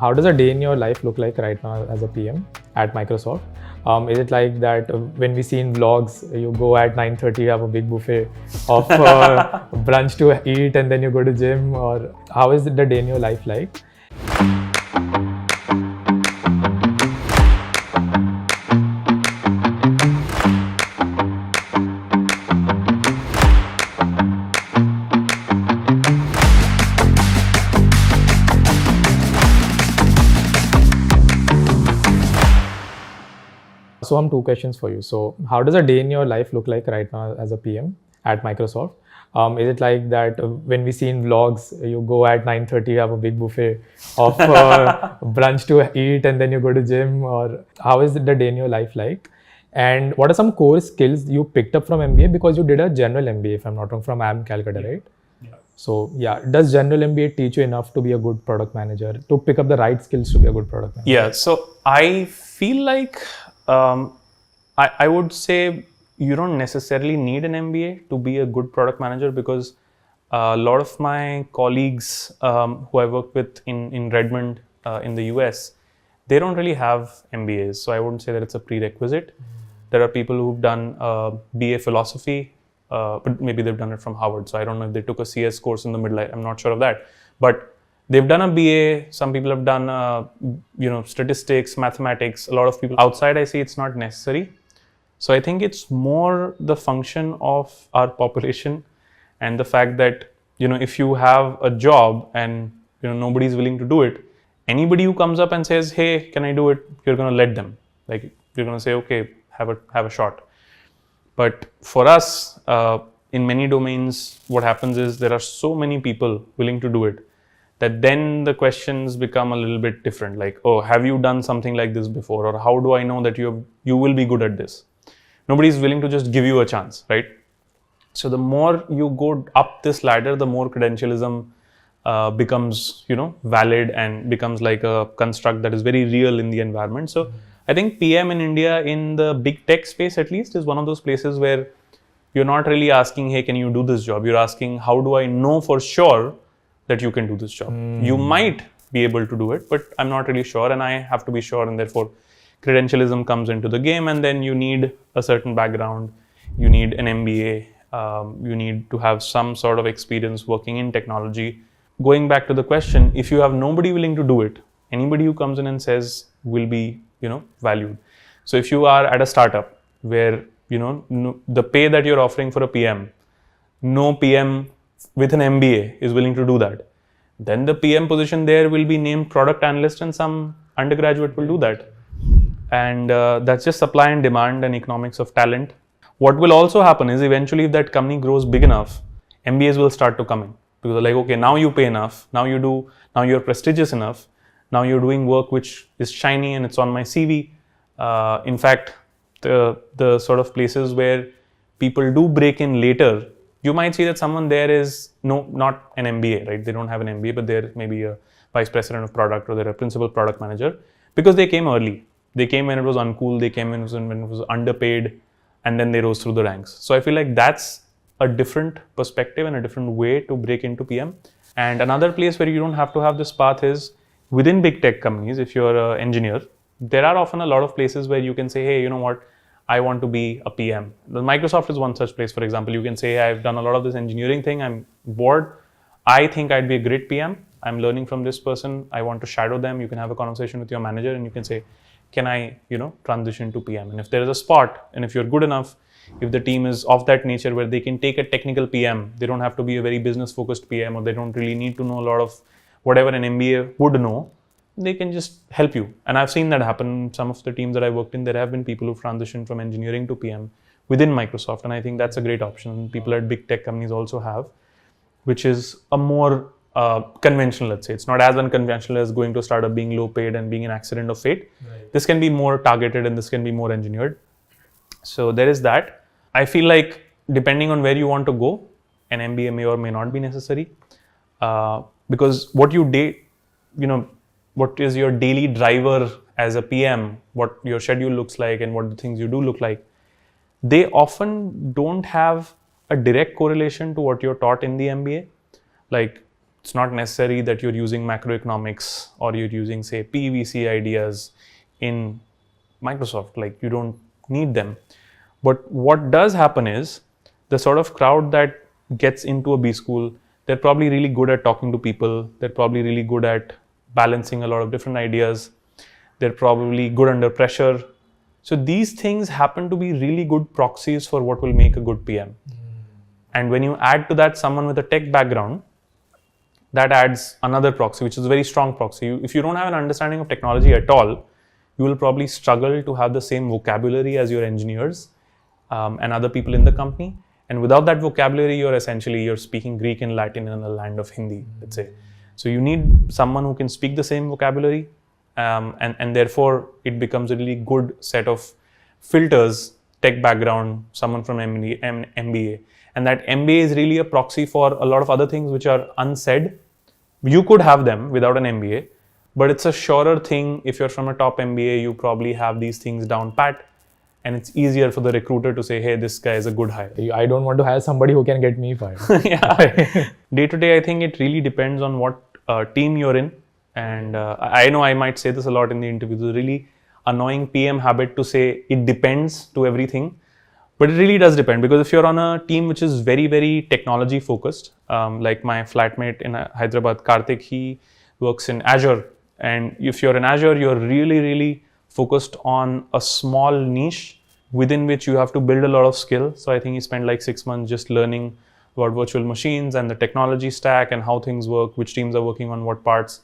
How does a day in your life look like right now as a PM at Microsoft? Is it like that when we see in vlogs, you go at 9:30, you have a big buffet of brunch to eat, and then you go to gym? Or how is the day in your life like? So, two questions for you. So, how does a day in your life look like right now as a PM at Microsoft? Is it like that when we see in vlogs, you go at 9:30, you have a big buffet of brunch to eat, and then you go to gym? Or how is the day in your life like? And what are some core skills you picked up from MBA? Because you did a general MBA, if I'm not wrong, from IIM Calcutta, right? So yeah, does general MBA teach you enough to be a good product manager, to pick up the right skills to be a good product manager? Yeah, so I feel like I would say you don't necessarily need an MBA to be a good product manager, because a lot of my colleagues who I work with in Redmond in the US, they don't really have MBAs. So I wouldn't say that it's a prerequisite. There are people who've done BA philosophy, but maybe they've done it from Harvard. So I don't know if they took a CS course in the middle. I'm not sure of that. But they've done a BA. Some people have done, statistics, mathematics. A lot of people outside, I see it's not necessary. So I think it's more the function of our population and the fact that, if you have a job and, nobody's willing to do it, anybody who comes up and says, hey, can I do it? You're going to let them. Like, you're going to say, okay, have a shot. But for us, in many domains, what happens is there are so many people willing to do it that then the questions become a little bit different. Like, oh, have you done something like this before? Or how do I know that you will be good at this? Nobody is willing to just give you a chance, right? So the more you go up this ladder, the more credentialism becomes, valid and becomes like a construct that is very real in the environment. So I think PM in India, in the big tech space at least, is one of those places where you're not really asking, hey, can you do this job? You're asking, how do I know for sure that you can do this job? You might be able to do it, but I'm not really sure, and I have to be sure, and therefore credentialism comes into the game, and then you need a certain background, you need an MBA, you need to have some sort of experience working in technology. Going back to the question, if you have nobody willing to do it, anybody who comes in and says will be, valued. So if you are at a startup where, the pay that you're offering for a PM, no PM with an MBA is willing to do that, then the PM position there will be named product analyst and some undergraduate will do that. And that's just supply and demand and economics of talent. What will also happen is eventually if that company grows big enough, MBAs will start to come in, because they're like, okay, now you pay enough, now you're prestigious enough, now you're doing work which is shiny and it's on my CV. In fact, the sort of places where people do break in later, you might see that someone there is not an MBA, right? They don't have an MBA, but they're maybe a vice president of product or they're a principal product manager, because they came early. They came when it was uncool, they came when it was underpaid, and then they rose through the ranks. So I feel like that's a different perspective and a different way to break into PM. And another place where you don't have to have this path is within big tech companies. If you're an engineer, there are often a lot of places where you can say, hey, you know what, I want to be a PM. Microsoft is one such place, for example. You can say, hey, I've done a lot of this engineering thing, I'm bored, I think I'd be a great PM, I'm learning from this person, I want to shadow them. You can have a conversation with your manager and you can say, can I, transition to PM? And if there is a spot, and if you're good enough, if the team is of that nature where they can take a technical PM, they don't have to be a very business focused PM, or they don't really need to know a lot of whatever an MBA would know, they can just help you. And I've seen that happen. Some of the teams that I worked in, there have been people who've transitioned from engineering to PM within Microsoft. And I think that's a great option. People at big tech companies also have, which is a more conventional, let's say. It's not as unconventional as going to a startup, being low paid and being an accident of fate. Right. This can be more targeted and this can be more engineered. So there is that. I feel like depending on where you want to go, an MBA may or may not be necessary, because what is your daily driver as a PM, what your schedule looks like and what the things you do look like, they often don't have a direct correlation to what you're taught in the MBA. Like, It's not necessary that you're using macroeconomics or you're using, say, PVC ideas in Microsoft. Like, you don't need them. But what does happen is the sort of crowd that gets into a B school, they're probably really good at talking to people. They're probably really good at balancing a lot of different ideas. They're probably good under pressure. So these things happen to be really good proxies for what will make a good PM. And when you add to that someone with a tech background, that adds another proxy, which is a very strong proxy. If you don't have an understanding of technology at all, you will probably struggle to have the same vocabulary as your engineers and other people in the company. And without that vocabulary, you're speaking Greek and Latin in the land of Hindi, let's say. So you need someone who can speak the same vocabulary, and therefore it becomes a really good set of filters, tech background, someone from MBA. And that MBA is really a proxy for a lot of other things which are unsaid. You could have them without an MBA, but it's a surer thing. If you're from a top MBA, you probably have these things down pat, and it's easier for the recruiter to say, hey, this guy is a good hire. I don't want to hire somebody who can get me fired. Yeah. Day to day, I think it really depends on what team you're in. And I know I might say this a lot in the interview. It's a really annoying PM habit to say it depends to everything. But it really does depend, because if you're on a team which is very, very technology focused, like my flatmate in Hyderabad, Karthik, he works in Azure. And if you're in Azure, you're really, really focused on a small niche within which you have to build a lot of skill. So I think he spent like 6 months just learning about virtual machines and the technology stack and how things work, which teams are working on what parts.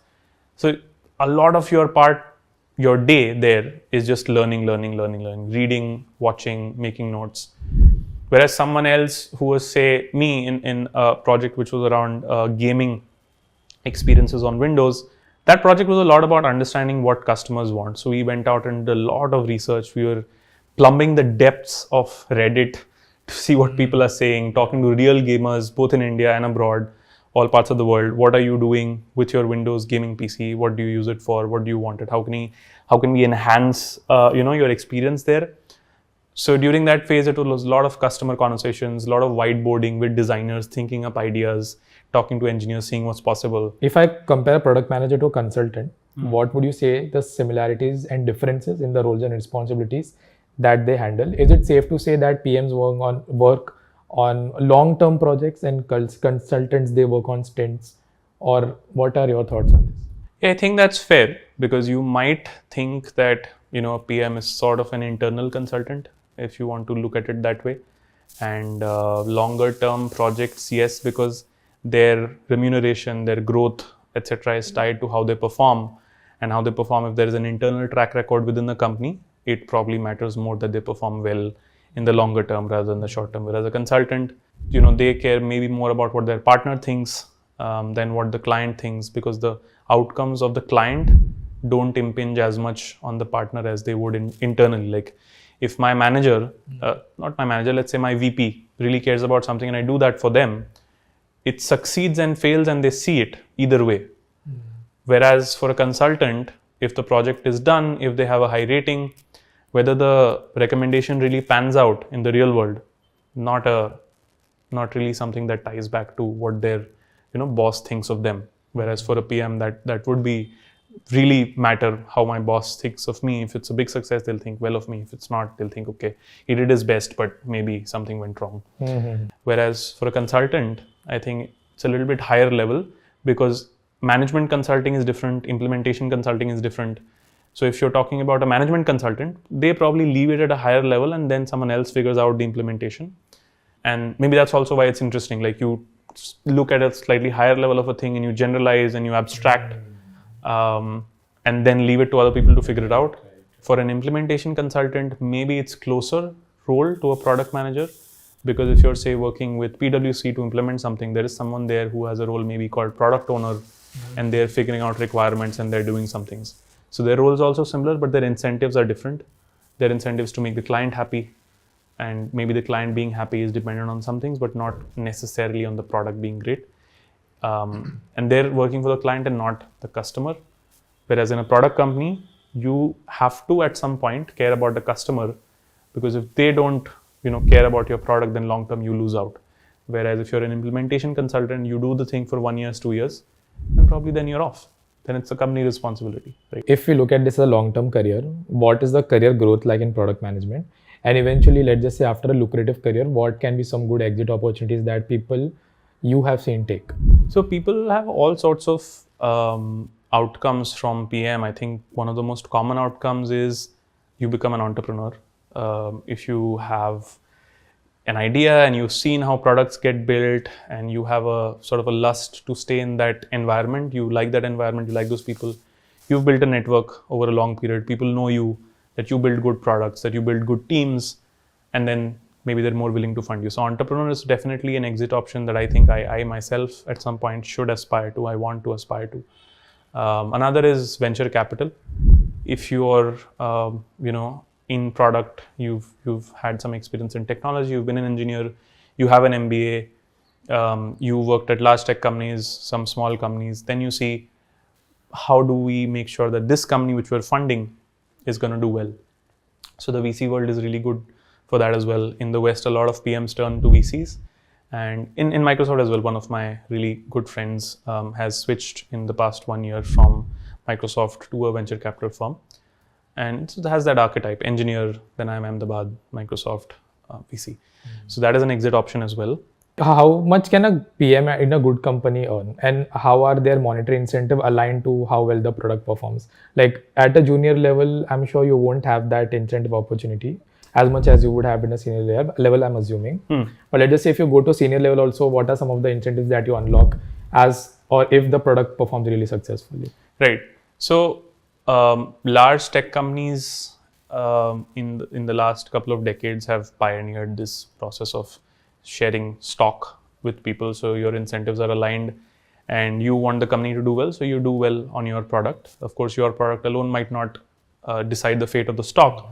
So a lot of your day there is just learning, reading, watching, making notes. Whereas someone else who was, say, me in a project which was around gaming experiences on Windows, that project was a lot about understanding what customers want. So we went out and did a lot of research. We were plumbing the depths of Reddit to see what people are saying, talking to real gamers, both in India and abroad, all parts of the world. What are you doing with your Windows gaming PC? What do you use it for? What do you want it? How can we enhance your experience there? So during that phase, it was a lot of customer conversations, a lot of whiteboarding with designers, thinking up ideas, talking to engineers, seeing what's possible. If I compare a product manager to a consultant, what would you say the similarities and differences in the roles and responsibilities that they handle? Is it safe to say that PMs work on long-term projects and consultants, they work on stints? Or what are your thoughts on this? Yeah, I think that's fair, because you might think that a PM is sort of an internal consultant, if you want to look at it that way. And longer term projects, yes, because their remuneration, their growth, etc. is tied to how they perform. And how they perform, if there is an internal track record within the company, it probably matters more that they perform well in the longer term rather than the short term. Whereas a consultant, they care maybe more about what their partner thinks than what the client thinks, because the outcomes of the client don't impinge as much on the partner as they would internally. Like, if my manager, not my manager, let's say my VP really cares about something and I do that for them, it succeeds and fails and they see it either way. Whereas for a consultant, if the project is done, if they have a high rating, whether the recommendation really pans out in the real world, not really something that ties back to what their boss thinks of them. Whereas for a PM, that would be really matter how my boss thinks of me. If it's a big success, they'll think well of me. If it's not, they'll think, okay, he did his best, but maybe something went wrong. Whereas for a consultant, I think it's a little bit higher level, because management consulting is different, implementation consulting is different. So if you're talking about a management consultant, they probably leave it at a higher level and then someone else figures out the implementation. And maybe that's also why it's interesting. Like, you look at a slightly higher level of a thing and you generalize and you abstract and then leave it to other people to figure it out. For an implementation consultant, maybe it's closer role to a product manager, because if you're, say, working with PwC to implement something, there is someone there who has a role maybe called product owner, and they're figuring out requirements and they're doing some things. So their role is also similar, but their incentives are different. Their incentives to make the client happy, and maybe the client being happy is dependent on some things, but not necessarily on the product being great. And they're working for the client and not the customer. Whereas in a product company, you have to at some point care about the customer, because if they don't care about your product, then long term you lose out. Whereas if you're an implementation consultant, you do the thing for 1 year, 2 years, and probably then you're off. Then it's a company responsibility, right? If we look at this as a long-term career, what is the career growth like in product management? And eventually, let's just say after a lucrative career, what can be some good exit opportunities that people you have seen take? So people have all sorts of outcomes from PM. I think one of the most common outcomes is you become an entrepreneur. If you have an idea and you've seen how products get built and you have a sort of a lust to stay in that environment, you like that environment, you like those people, you've built a network over a long period, people know you, that you build good products, that you build good teams, and then maybe they're more willing to fund you. So entrepreneur is definitely an exit option that I think I myself at some point should aspire to, I want to aspire to. Another is venture capital. If you're, in product, you've had some experience in technology, you've been an engineer, you have an MBA, you worked at large tech companies, some small companies, then you see how do we make sure that this company which we're funding is going to do well. So the VC world is really good for that as well. In the West, a lot of PMs turn to VCs. And in Microsoft as well, one of my really good friends has switched in the past 1 year from Microsoft to a venture capital firm. And it has that archetype, engineer, then I'm Ahmedabad, Microsoft, VC. So that is an exit option as well. How much can a PM in a good company earn? And how are their monetary incentive aligned to how well the product performs? Like at a junior level, I'm sure you won't have that incentive opportunity as much as you would have in a senior level, I'm assuming. But let's just say if you go to senior level also, what are some of the incentives that you unlock or if the product performs really successfully? Right. So large tech companies in the last couple of decades have pioneered this process of sharing stock with people. So your incentives are aligned and you want the company to do well. So you do well on your product. Of course, your product alone might not decide the fate of the stock.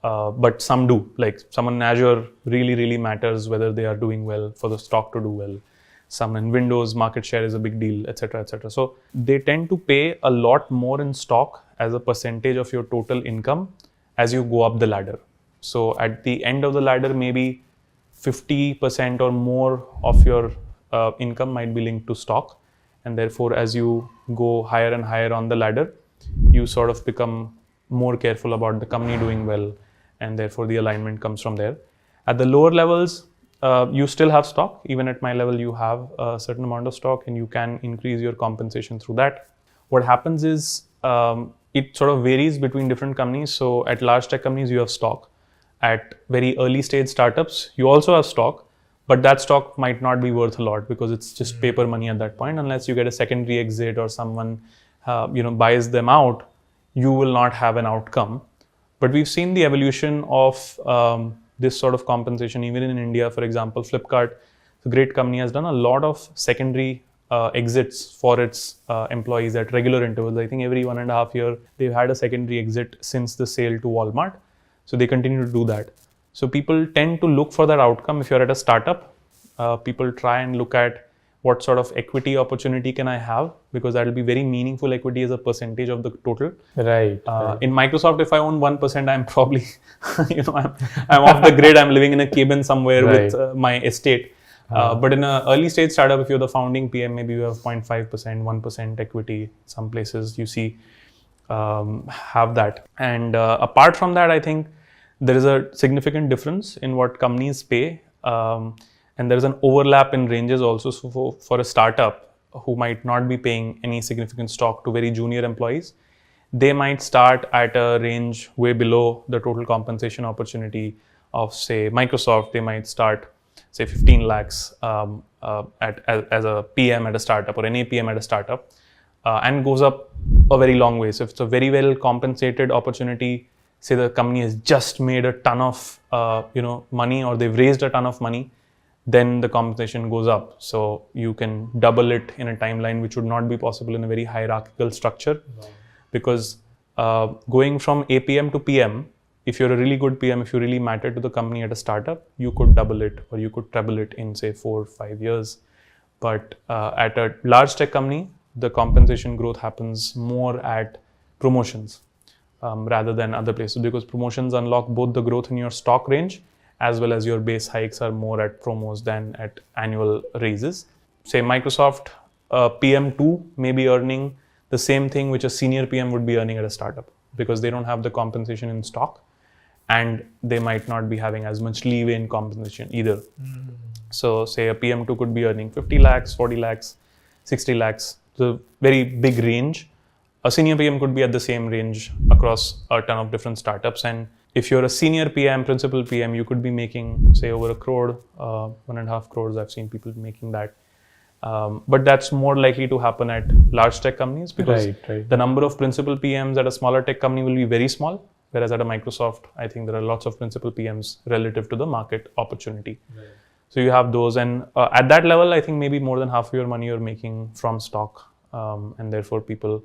But some do. Like someone in Azure really matters whether they are doing well for the stock to do well. Some in Windows, market share is a big deal, etc., etc. So they tend to pay a lot more in stock as a percentage of your total income as you go up the ladder. So at the end of the ladder, maybe 50% or more of your income might be linked to stock. And therefore, as you go higher and higher on the ladder, you sort of become more careful about the company doing well. And therefore, the alignment comes from there. At the lower levels, you still have stock. Even at my level, you have a certain amount of stock and you can increase your compensation through that. What happens is it sort of varies between different companies. So at large tech companies, you have stock. At very early stage startups, you also have stock, but that stock might not be worth a lot because it's just paper money at that point. Unless you get a secondary exit or someone buys them out, you will not have an outcome. But we've seen the evolution of this sort of compensation even in India. For example, Flipkart, a great company, has done a lot of secondary exits for its employees at regular intervals. I think every 1.5 years, they've had a secondary exit since the sale to Walmart. So they continue to do that. So people tend to look for that outcome. If you're at a startup, people try and look at what sort of equity opportunity can I have, because that will be very meaningful equity as a percentage of the total. Right. In Microsoft, if I own 1%, I'm probably, I'm off the grid. I'm living in a cabin somewhere with my estate. But in an early stage startup, if you're the founding PM, maybe you have 0.5%, 1% equity. Some places you see have that. And apart from that, I think there is a significant difference in what companies pay. And there is an overlap in ranges also. So for a startup who might not be paying any significant stock to very junior employees, they might start at a range way below the total compensation opportunity of, say, Microsoft. They might start, say, 15 lakhs as a PM at a startup or an APM at a startup, and goes up a very long way. So if it's a very well compensated opportunity, say the company has just made a ton of money, or they've raised a ton of money, then the compensation goes up. So you can double it in a timeline which would not be possible in a very hierarchical structure. Wow. Because going from APM to PM, if you're a really good PM, if you really matter to the company at a startup, you could double it or you could treble it in, say, 4 or 5 years. But at a large tech company, the compensation growth happens more at promotions rather than other places, because promotions unlock both the growth in your stock range as well as your base hikes are more at promos than at annual raises. Say Microsoft PM2 may be earning the same thing which a senior PM would be earning at a startup, because they don't have the compensation in stock, and they might not be having as much leeway in compensation either. So say a PM2 could be earning 50 lakhs, 40 lakhs, 60 lakhs. It's a very big range. A senior PM could be at the same range across a ton of different startups. And if you're a senior PM, principal PM, you could be making, say, over 1 crore, 1.5 crores. I've seen people making that. But that's more likely to happen at large tech companies, because the number of principal PMs at a smaller tech company will be very small. Whereas at a Microsoft, I think there are lots of principal PMs relative to the market opportunity. So you have those, and at that level, I think maybe more than half of your money you're making from stock, and therefore people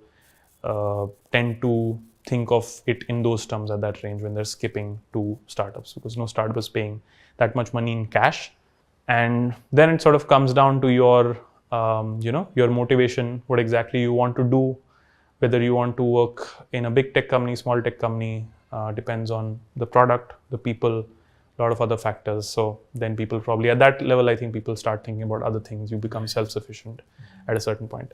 tend to think of it in those terms at that range when they're skipping to startups, because no startup is paying that much money in cash. And then it sort of comes down to your, your motivation, what exactly you want to do, whether you want to work in a big tech company, small tech company, depends on the product, the people, a lot of other factors. So then people probably at that level, I think people start thinking about other things. You become self-sufficient at a certain point.